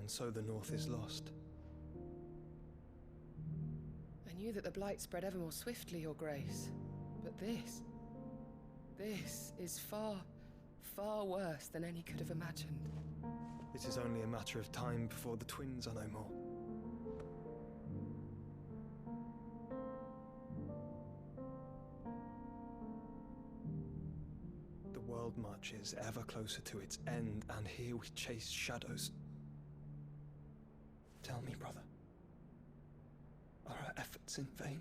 And so the North is lost. I knew that the blight spread ever more swiftly, Your Grace. But this is far, far worse than any could have imagined. It is only a matter of time before the twins are no more. The world marches ever closer to its end, and here we chase shadows. Tell me, brother, are our efforts in vain?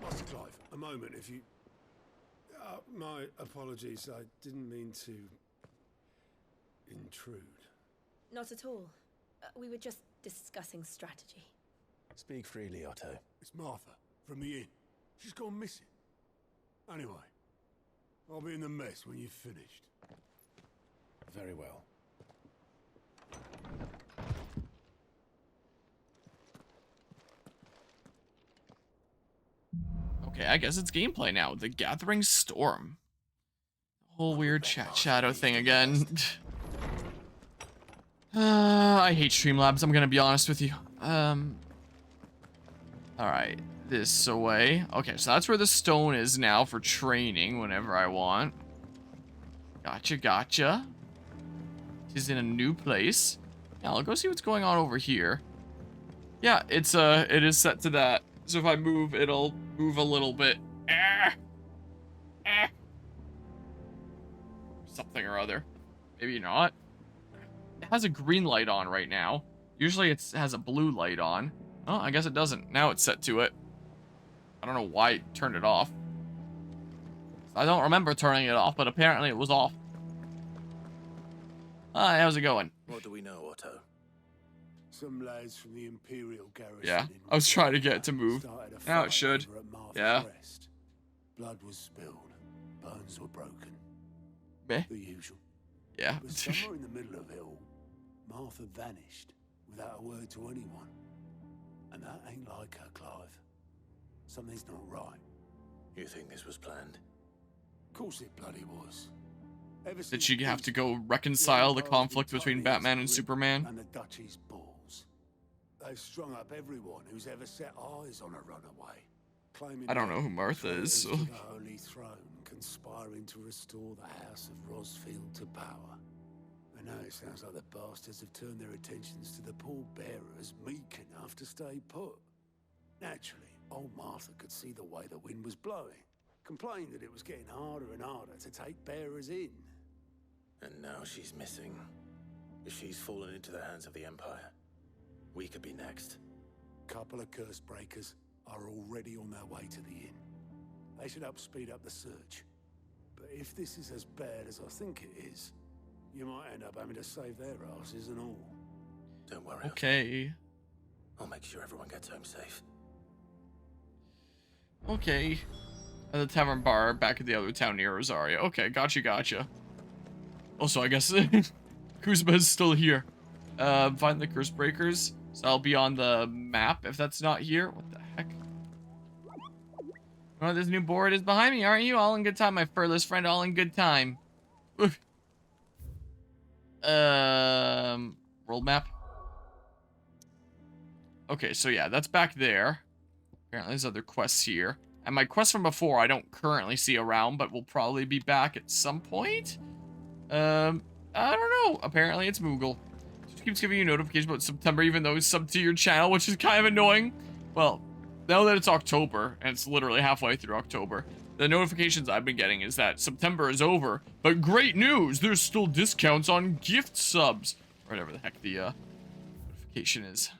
Master Clive, a moment, if you... my apologies, I didn't mean to... intrude. Not at all. We were just discussing strategy. Speak freely, Otto. It's Martha, from the inn. She's gone missing. Anyway, I'll be in the mess when you've finished. Very well. Okay, I guess it's gameplay now. The Gathering Storm. Whole weird shadow thing again. I hate Streamlabs, I'm gonna be honest with you. Alright, this away. Okay, so that's where the stone is now for training whenever I want. Gotcha. She's in a new place. Yeah, I'll go see what's going on over here. Yeah, it is set to that. So if I move, it'll move a little bit. Something or other. Maybe not. It has a green light on right now. Usually it has a blue light on. Oh, I guess it doesn't. Now it's set to it. I don't know why it turned it off. I don't remember turning it off, but apparently it was off. Hi, how's it going? What do we know, Otto? Some lads from the Imperial garrison. Yeah, I was trying to get it to move. Now it should. Yeah. Rest. Blood was spilled. Bones were broken. Meh. The usual. Yeah. But somewhere in the middle of it all, Martha vanished without a word to anyone. And that ain't like her, Clive. Something's not right. You think this was planned? Of course it bloody was. Did she have to go reconcile the conflict between Batman and Superman? And the Duchy's balls. They've strung up everyone who's ever set eyes on a runaway. Claiming I don't know who Martha is. So. The Holy Throne, conspiring to restore the House of Rosfield to power. And now it sounds like the bastards have turned their attentions to the pallbearers meek enough to stay put. Naturally, old Martha could see the way the wind was blowing. Complained that it was getting harder and harder to take bearers in. And now she's missing. If she's fallen into the hands of the Empire, we could be next. Couple of curse breakers are already on their way to the inn. They should speed up the search. But if this is as bad as I think it is, you might end up having to save their asses and all. Don't worry. Okay. I'll make sure everyone gets home safe. Okay. At the tavern bar back at the other town near Rosario. Okay, gotcha. Also, I guess Kuzma is still here. Find the curse breakers. So I'll be on the map if that's not here. What the heck? Oh, this new board is behind me, aren't you? All in good time, my furless friend. All in good time. Oof. World map. Okay, so yeah, that's back there. Apparently there's other quests here. And my quest from before I don't currently see around, but will probably be back at some point. I don't know. Apparently it's Moogle. It keeps giving you notifications about September even though it's sub to your channel, which is kind of annoying. Well, now that it's October, and it's literally halfway through October, the notifications I've been getting is that September is over. But great news! There's still discounts on gift subs. Or whatever the heck the notification is.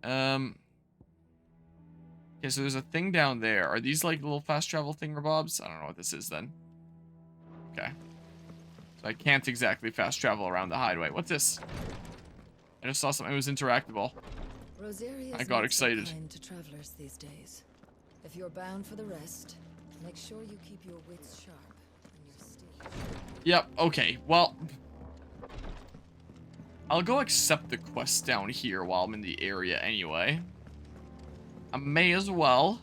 Okay, so there's a thing down there. Are these like little fast travel thingamabobs? I don't know what this is then. Okay. So I can't exactly fast travel around the hideaway. What's this? I just saw something that was interactable. I got excited. To travelers these days. If you're bound for the rest, make sure you keep your wits sharp and your steel. Yep, okay. Well, I'll go accept the quest down here while I'm in the area anyway. I may as well.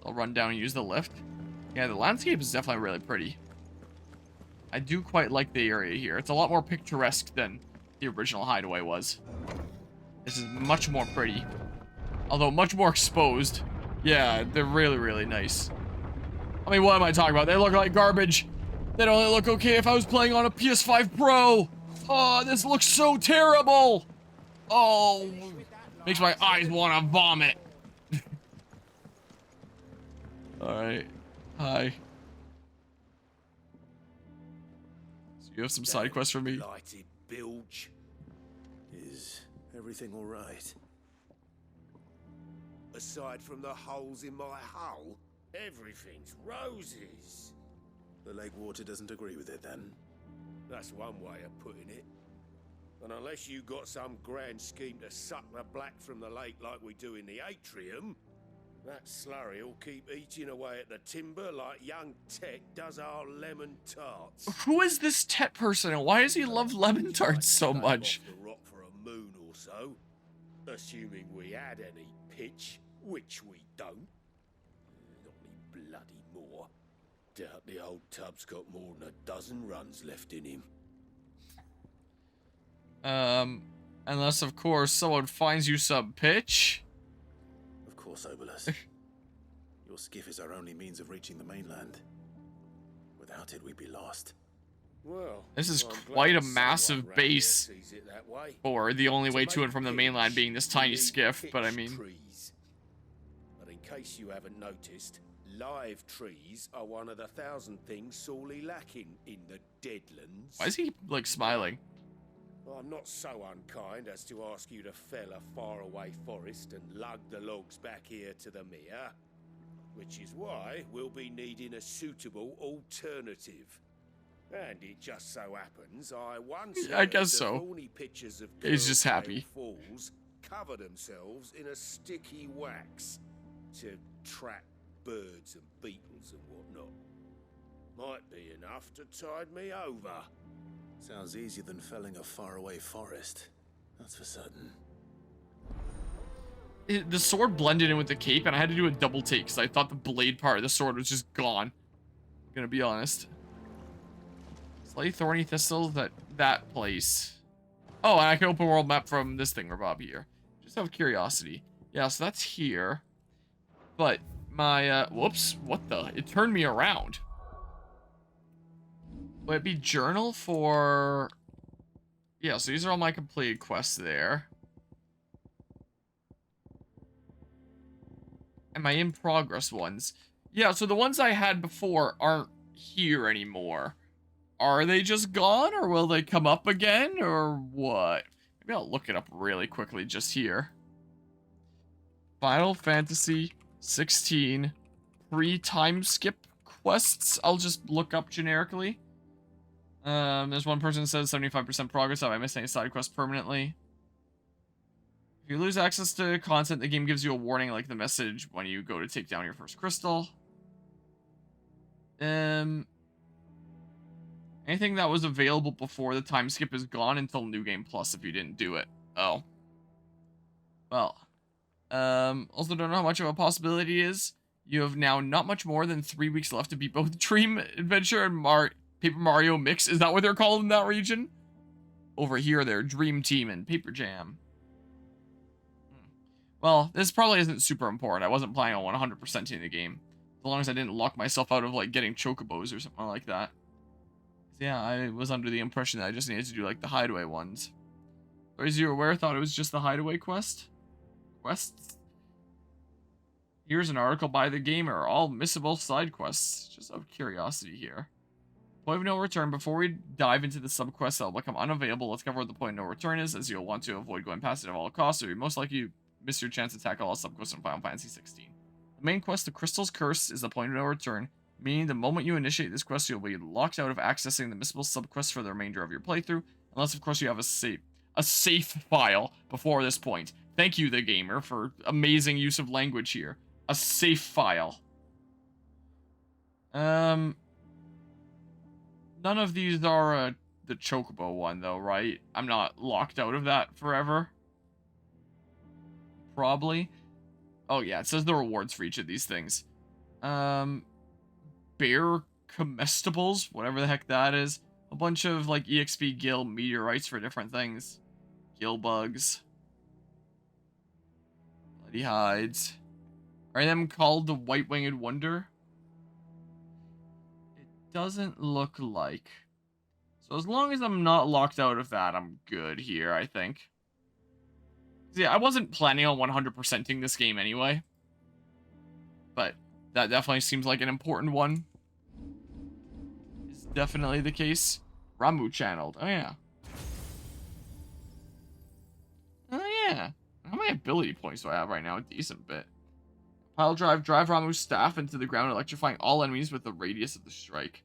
I'll run down and use the lift. Yeah, the landscape is definitely really pretty. I do quite like the area here. It's a lot more picturesque than the original Hideaway was. This is much more pretty. Although much more exposed. Yeah, they're really, really nice. I mean, what am I talking about? They look like garbage. They'd only look okay if I was playing on a PS5 Pro. Oh, this looks so terrible. Oh, makes my eyes want to vomit. Alright. Hi. So you have some side quests for me? Lighted bilge. Is everything all right? Aside from the holes in my hull, everything's roses. The lake water doesn't agree with it, then? That's one way of putting it. And unless you got some grand scheme to suck the black from the lake like we do in the atrium, that slurry'll keep eating away at the timber like young Tet does our lemon tarts. Who is this Tet person and why does he love lemon tarts so much? Off the rock for a moon or so, assuming we had any pitch, which we don't. Not any bloody more. Doubt the old tub's got more than a dozen runs left in him. Unless of course someone finds you some pitch. Of course, Obolus. Your skiff is our only means of reaching the mainland. Without it, we'd be lost. Well, This is I'm quite a glad massive someone round base. here sees it that way. Or the only To way to make and from the pitch, mainland being this tiny you need skiff, but I pitch mean... trees. But in case you haven't noticed, live trees are one of the 1,000 things sorely lacking in the Deadlands. Why is he, like, smiling? I'm not so unkind as to ask you to fell a faraway forest and lug the logs back here to the mere, which is why we'll be needing a suitable alternative. And it just so happens I once I heard guess the so. thorny pitchers of He's just Curltail happy. Falls cover themselves in a sticky wax to trap birds and beetles and whatnot. Might be enough to tide me over. Sounds easier than felling a faraway forest. That's for certain. The sword blended in with the cape, and I had to do a double take because I thought the blade part of the sword was just gone. I'm gonna be honest. Slay thorny thistles at that place. Oh, and I can open world map from this thing, Bob here. Just out of curiosity. Yeah, so that's here. But my whoops, what the? It turned me around. Would it be journal for... Yeah, so these are all my completed quests there. And my in-progress ones. Yeah, so the ones I had before aren't here anymore. Are they just gone, or will they come up again, or what? Maybe I'll look it up really quickly just here. Final Fantasy 16 pre-time skip quests. I'll just look up generically. There's one person that says 75% progress. Have I missed any side quests permanently? If you lose access to content, the game gives you a warning like the message when you go to take down your first crystal. Anything that was available before the time skip is gone until New Game Plus if you didn't do it. Oh. Well. Also don't know how much of a possibility it is. You have now not much more than 3 weeks left to beat both Dream Adventure and Paper Mario Mix. Is that what they're called in that region? Over here, they're Dream Team and Paper Jam. Well, this probably isn't super important. I wasn't planning on 100% in the game. As long as I didn't lock myself out of, like, getting chocobos or something like that. Yeah, I was under the impression that I just needed to do, like, the hideaway ones. Or as you were aware, thought it was just the hideaway quests? Here's an article by the gamer. All missable side quests. Just out of curiosity here. Point of no return. Before we dive into the subquests that will become unavailable, let's cover what the point of no return is, as you'll want to avoid going past it at all costs, or you most likely miss your chance to tackle all subquests in Final Fantasy 16. The main quest, the Crystal's Curse, is the point of no return, meaning the moment you initiate this quest, you'll be locked out of accessing the missable subquests for the remainder of your playthrough, unless of course you have a safe file before this point. Thank you, the gamer, for amazing use of language here. A safe file. None of these are the Chocobo one, though, right? I'm not locked out of that forever. Probably. Oh, yeah, it says the rewards for each of these things. Bear comestibles, whatever the heck that is. A bunch of, like, EXP gill meteorites for different things. Gill bugs. Bloody hides. Are them called the White-Winged Wonder? It doesn't look like. So as long as I'm not locked out of that, I'm good here, I think. Yeah, I wasn't planning on 100%ing this game anyway. But that definitely seems like an important one. It's definitely the case. Ramu channeled. Oh, yeah. Oh, yeah. How many ability points do I have right now? A decent bit. Pile drive. Drive Ramu's staff into the ground, electrifying all enemies with the radius of the strike.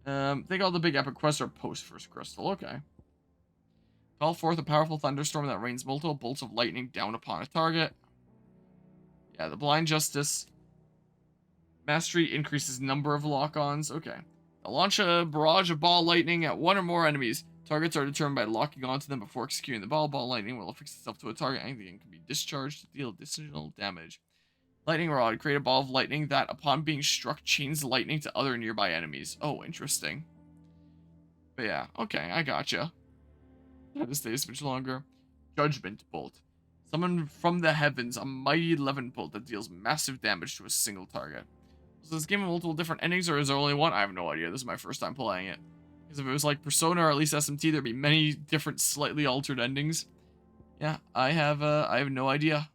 Think all the big epic quests are post-first crystal. Okay. Call forth a powerful thunderstorm that rains multiple bolts of lightning down upon a target. Yeah, the Blind Justice. Mastery increases number of lock-ons. Okay. Now launch a barrage of ball lightning at one or more enemies. Targets are determined by locking onto them before executing the ball. Ball lightning will affix itself to a target. Anything can be discharged to deal additional damage. Lightning rod. Create a ball of lightning that, upon being struck, chains lightning to other nearby enemies. Oh, interesting. But yeah, okay, I gotcha. Had to stay a smidge longer. Judgment Bolt. Summon from the heavens a mighty 11 bolt that deals massive damage to a single target. So this game have multiple different endings, or is there only one? I have no idea. This is my first time playing it. Because if it was like Persona or at least SMT, there'd be many different slightly altered endings. Yeah, I have no idea.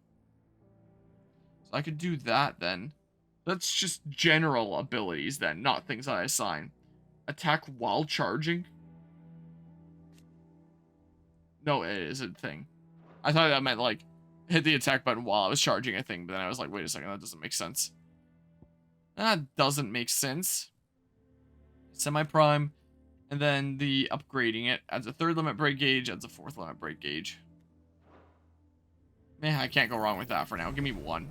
So I could do that then. That's just general abilities then, not things I assign. Attack while charging? No, it is a thing. I thought that meant like hit the attack button while I was charging a thing, but then I was like, wait a second, that doesn't make sense. That doesn't make sense. Semi-prime, and then the upgrading it adds a 3rd limit break gauge, adds a 4th limit break gauge. Man, I can't go wrong with that for now. Give me one.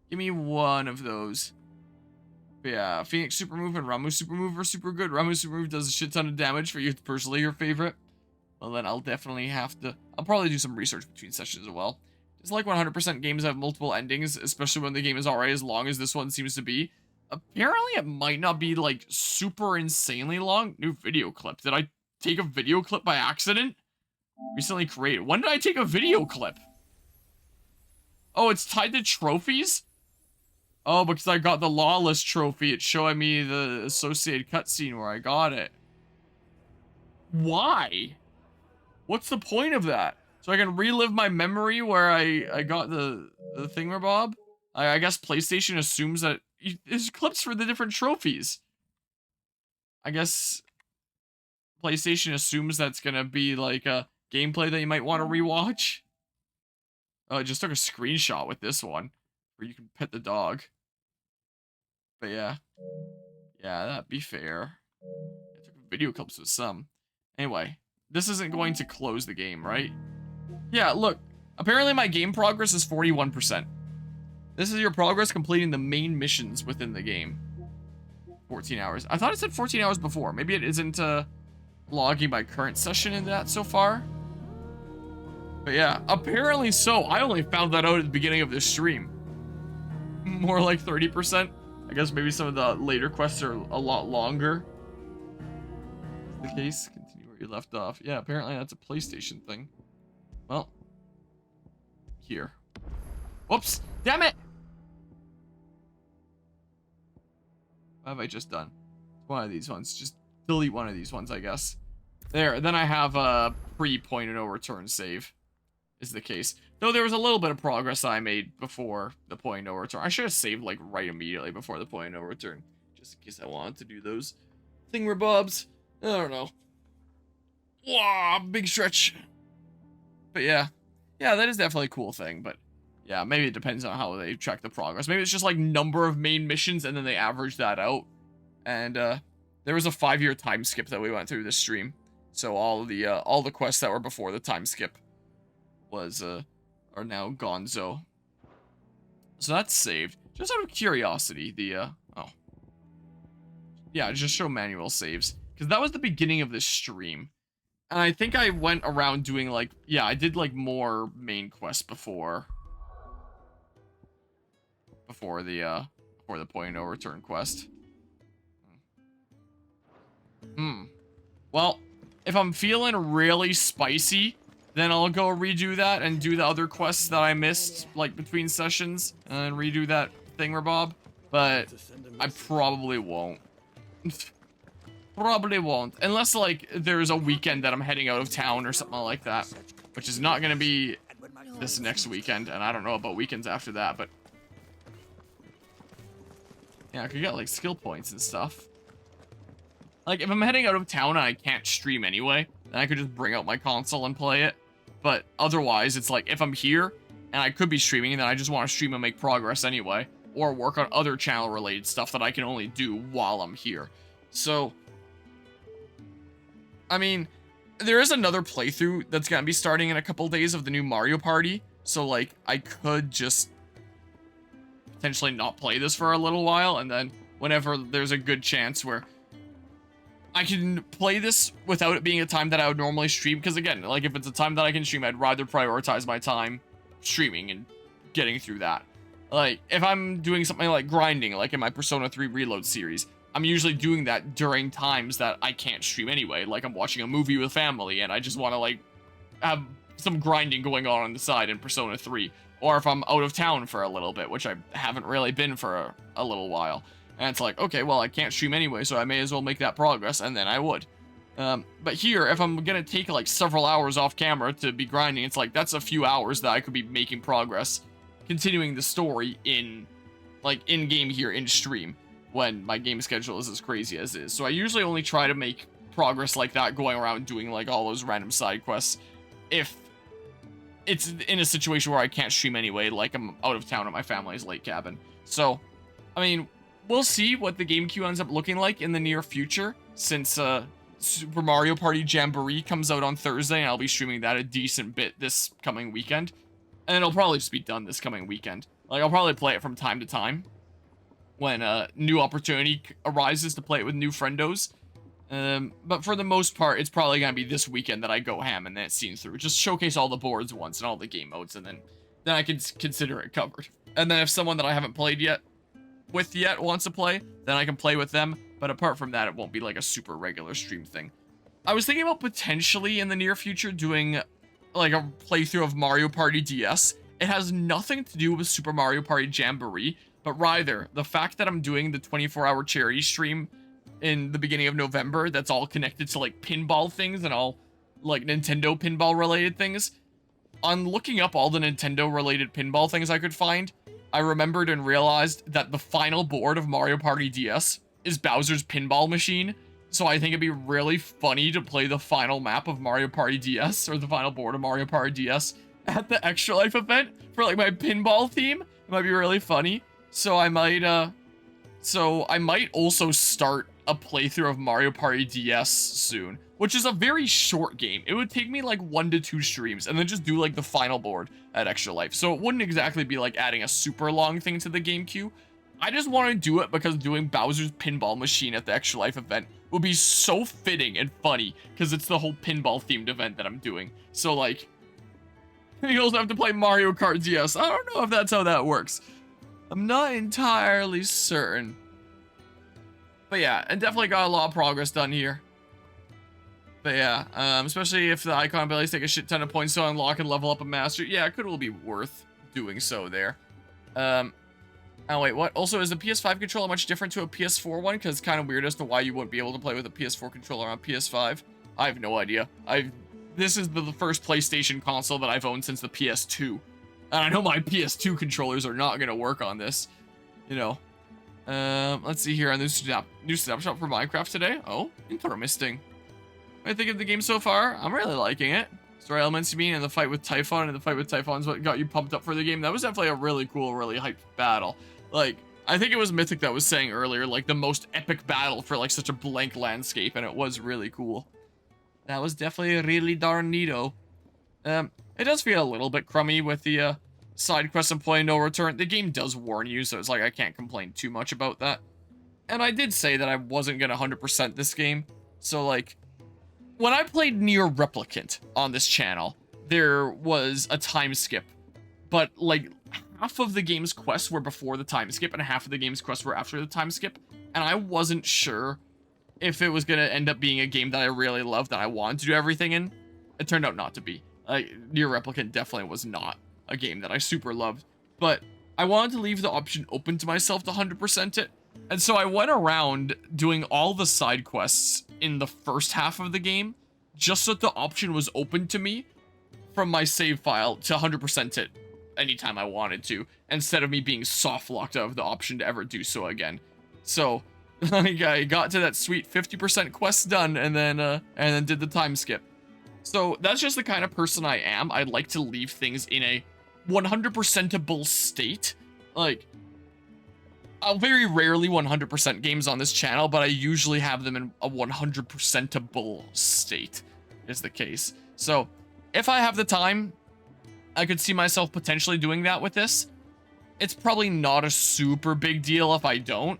Give me one of those. But yeah, Phoenix Super Move and Ramu Super Move are super good. Ramu Super Move does a shit ton of damage for you, personally your favorite. Well, then I'll definitely have to... I'll probably do some research between sessions as well. Just like 100% games have multiple endings, especially when the game is already as long as this one seems to be. Apparently, it might not be, like, super insanely long. New video clip. Did I take a video clip by accident? Recently created. When did I take a video clip? Oh, it's tied to trophies? Oh, because I got the Lawless trophy. It's showing me the associated cutscene where I got it. Why? What's the point of that? So I can relive my memory where I got the thingamabob? I guess PlayStation assumes that there's clips for the different trophies. I guess PlayStation assumes that's gonna be like a gameplay that you might want to rewatch. Oh, I just took a screenshot with this one where you can pet the dog. But yeah. Yeah, that'd be fair. I took video clips with some. Anyway, this isn't going to close the game, right? Yeah, look. Apparently my game progress is 41%. This is your progress completing the main missions within the game. 14 hours. I thought it said 14 hours before. Maybe it isn't logging my current session in that so far. But yeah, apparently so. I only found that out at the beginning of this stream. More like 30%. I guess maybe some of the later quests are a lot longer. Is the case? Continue where you left off. Yeah, apparently that's a PlayStation thing. Well. Here. Whoops! Damn it! What have I just done? One of these ones. Just delete one of these ones, I guess. There. Then I have a pre-point of no return save. Is the case. Though there was a little bit of progress I made before the point of no return. I should have saved like right immediately before the point of no return. Just in case I wanted to do those thingamabobs. I don't know. Wow, big stretch. But yeah. Yeah, that is definitely a cool thing, but yeah, maybe it depends on how they track the progress. Maybe it's just like number of main missions and then they average that out. And there was a 5-year time skip that we went through this stream. So all the quests that were before the time skip was are now gonzo. So that's saved. Just out of curiosity, oh. Yeah, just show manual saves. because that was the beginning of this stream. And I think I went around doing, like, yeah, I did, like, more main quests before the point of no return quest. Well, if I'm feeling really spicy, then I'll go redo that and do the other quests that I missed, like, between sessions, and redo that thingamabob. But I probably won't. Probably won't. Unless, like, there's a weekend that I'm heading out of town or something like that. Which is not going to be this next weekend, and I don't know about weekends after that, but... yeah, I could get, like, skill points and stuff. Like, if I'm heading out of town and I can't stream anyway, then I could just bring out my console and play it. But otherwise, it's like, if I'm here, and I could be streaming, and then I just want to stream and make progress anyway. Or work on other channel-related stuff that I can only do while I'm here. So... I mean, there is another playthrough that's gonna be starting in a couple days of the new Mario Party. So, like, I could just... potentially not play this for a little while, and then whenever there's a good chance where I can play this without it being a time that I would normally stream, because again, like, if it's a time that I can stream, I'd rather prioritize my time streaming and getting through that. Like, if I'm doing something like grinding, like in my Persona 3 Reload series, I'm usually doing that during times that I can't stream anyway, like I'm watching a movie with family and I just want to, like, have some grinding going on the side in Persona 3. Or if I'm out of town for a little bit, which I haven't really been for a little while. And it's like, okay, well, I can't stream anyway, so I may as well make that progress, and then I would. But here, if I'm gonna take, like, several hours off camera to be grinding, it's like, that's a few hours that I could be making progress, continuing the story in, like, in-game here, in stream, when my game schedule is as crazy as is. So I usually only try to make progress like that, going around doing, like, all those random side quests, if it's in a situation where I can't stream anyway, like I'm out of town at my family's lake cabin. So, I mean, we'll see what the game queue ends up looking like in the near future, since Super Mario Party Jamboree comes out on Thursday, and I'll be streaming that a decent bit this coming weekend. And it'll probably just be done this coming weekend. Like, I'll probably play it from time to time, when a new opportunity arises to play it with new friendos. But for the most part, it's probably gonna be this weekend that I go ham and then it's seen through. Just showcase all the boards once and all the game modes, and then I can consider it covered. And then if someone that I haven't played yet wants to play, then I can play with them. But apart from that, it won't be like a super regular stream thing. I was thinking about potentially in the near future doing like a playthrough of Mario Party DS. It has nothing to do with Super Mario Party Jamboree, but rather the fact that I'm doing the 24-hour charity stream in the beginning of November that's all connected to, like, pinball things and all, like, Nintendo pinball related things. On looking up all the Nintendo related pinball things I could find, I remembered and realized that the final board of Mario Party DS is Bowser's pinball machine. So I think it'd be really funny to play the final map of Mario Party DS, or the final board of Mario Party DS, at the Extra Life event for, like, my pinball theme. It might be really funny. So I might also start a playthrough of Mario Party DS soon, which is a very short game. It would take me like 1 to 2 streams, and then just do like the final board at Extra Life. So it wouldn't exactly be like adding a super long thing to the game queue. I just want to do it because doing Bowser's pinball machine at the Extra Life event would be so fitting and funny, because it's the whole pinball themed event that I'm doing. So, like, you also have to play Mario Kart DS. I don't know if that's how that works. I'm not entirely certain. But yeah, and definitely got a lot of progress done here. But yeah, especially if the icon abilities take a shit ton of points to unlock and level up a master. Yeah, it could all be worth doing so there. Oh wait, what? Also, is the PS5 controller much different to a PS4 one? Because it's kind of weird as to why you wouldn't be able to play with a PS4 controller on PS5. I have no idea. This is the first PlayStation console that I've owned since the PS2. And I know my PS2 controllers are not going to work on this. You know. Let's see here on new snapshot for Minecraft today. Oh, interesting. What do you think of the game so far? I'm really liking it. Story elements you mean, and the fight with Typhon, and the fight with Typhon's what got you pumped up for the game. That was definitely a really cool, really hyped battle. Like, I think it was Mythic that was saying earlier, like, the most epic battle for, like, such a blank landscape, and it was really cool. That was definitely really darn neato. It does feel a little bit crummy with the, side quest and play no return. The game does warn you, so it's like I can't complain too much about that. And I did say that I wasn't gonna 100% this game, So, like, when I played Nier Replicant on this channel, there was a time skip. But, like, half of the game's quests were before the time skip, and half of the game's quests were after the time skip. And I wasn't sure if it was going to end up being a game that I really loved, that I wanted to do everything in. It turned out not to be. Nier Replicant definitely was not a game that I super loved. But I wanted to leave the option open to myself to 100% it. And so I went around doing all the side quests in the first half of the game, just so that the option was open to me from my save file to 100% it anytime I wanted to, instead of me being soft locked out of the option to ever do so again. So I got to that sweet 50% quest done, and then did the time skip. So that's just the kind of person I am. I like to leave things in a 100%able state. Like, I'll very rarely 100% games on this channel, but I usually have them in a 100%able state, is the case. So, if I have the time, I could see myself potentially doing that with this. It's probably not a super big deal if I don't.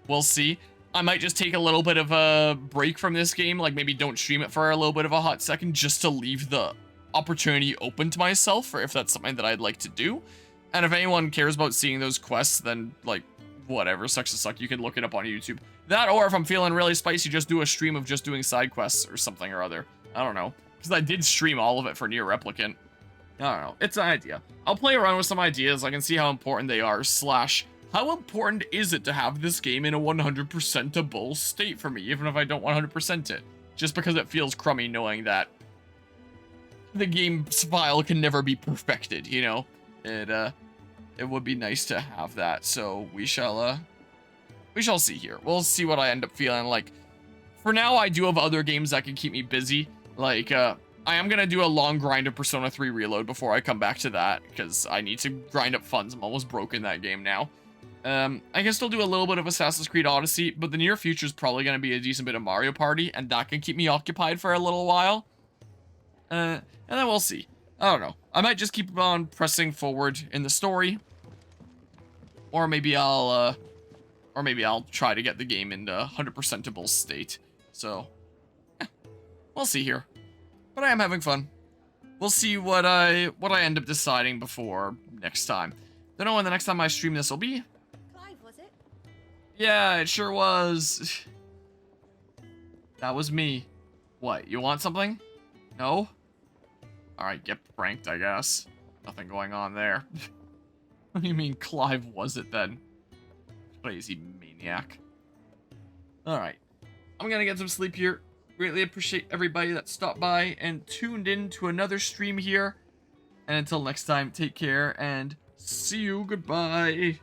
We'll see. I might just take a little bit of a break from this game, like maybe don't stream it for a little bit of a hot second, just to leave the opportunity open to myself, for if that's something that I'd like to do. And if anyone cares about seeing those quests, then, like, whatever, sucks to suck. You can look it up on YouTube. That, or if I'm feeling really spicy, just do a stream of just doing side quests or something or other. I don't know. Because I did stream all of it for Nier Replicant. I don't know. It's an idea. I'll play around with some ideas. I can see how important they are, / how important is it to have this game in a 100%able state for me, even if I don't 100% it? Just because it feels crummy knowing that the game's file can never be perfected, you know? It would be nice to have that, so we shall see here. We'll see what I end up feeling like. For now, I do have other games that can keep me busy. Like, I am gonna do a long grind of Persona 3 Reload before I come back to that, because I need to grind up funds. I'm almost broke in that game now. I can still do a little bit of Assassin's Creed Odyssey, but the near future is probably gonna be a decent bit of Mario Party, and that can keep me occupied for a little while. And then we'll see. I don't know. I might just keep on pressing forward in the story. Or maybe I'll try to get the game into 100%able state. So, we'll see here. But I am having fun. We'll see what I end up deciding before next time. Don't know when the next time I stream this will be. Clive, was it? Yeah, it sure was. That was me. What, you want something? No? Alright, get pranked, I guess. Nothing going on there. What do you mean Clive was it then? Crazy maniac. Alright. I'm gonna get some sleep here. Greatly appreciate everybody that stopped by and tuned in to another stream here. And until next time, take care and see you. Goodbye.